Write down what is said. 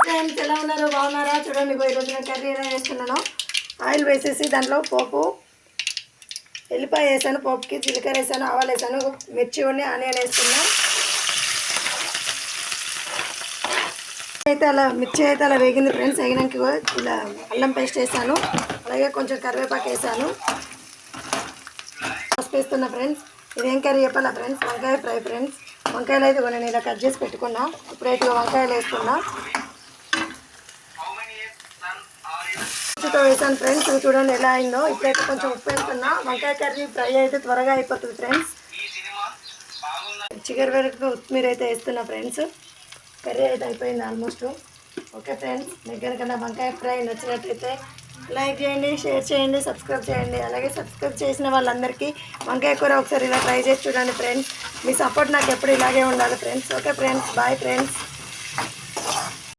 Friends ఎలా ఉన్నారు, బాగున్నారా? చూడండి ఈరోజు నేను కర్రీ ఎలా వేస్తున్నాను. ఆయిల్ వేసేసి దాంట్లో పోపు ఎల్లిపాయ వేసాను, పోపుకి జీలకర్ర వేసాను, ఆవాలు వేసాను, మిర్చి ఉండి ఆనియన్ వేస్తున్నా. మిర్చి అయితే అలా వేగింది ఫ్రెండ్స్. వేగినాక ఇలా అల్లం పేస్ట్ వేసాను, అలాగే కొంచెం కరివేపాకు వేసాను, పసుపు వేస్తున్నా ఫ్రెండ్స్. ఇదేం కర్రీ చెప్పాలా ఫ్రెండ్స్? వంకాయ ఫ్రై ఫ్రెండ్స్. వంకాయలు అయితే నేను ఇలా కట్ చేసి పెట్టుకున్నా. ఇప్పుడైతే వంకాయలు వేస్తున్నా, తో వేసాను ఫ్రెండ్స్. ఇవి చూడండి ఎలా అయిందో. ఇప్పుడైతే కొంచెం ఉప్పు వేస్తున్నా. వంకాయ కర్రీ ఫ్రై అయితే త్వరగా అయిపోతుంది ఫ్రెండ్స్. చికెన్ వరకు కొత్తిమీర అయితే వేస్తున్నా ఫ్రెండ్స్. కర్రీ అయితే అయిపోయింది ఆల్మోస్ట్. ఓకే ఫ్రెండ్స్, మీకు కనుక నా వంకాయ ఫ్రై నచ్చినట్లయితే లైక్ చేయండి, షేర్ చేయండి, సబ్స్క్రైబ్ చేయండి. అలాగే సబ్స్క్రైబ్ చేసిన వాళ్ళందరికీ వంకాయ కూర ఒకసారి ఇలా ట్రై చేసి చూడండి ఫ్రెండ్స్. మీ సపోర్ట్ నాకు ఎప్పుడు ఇలాగే ఉండాలి friends. Okay friends, bye friends.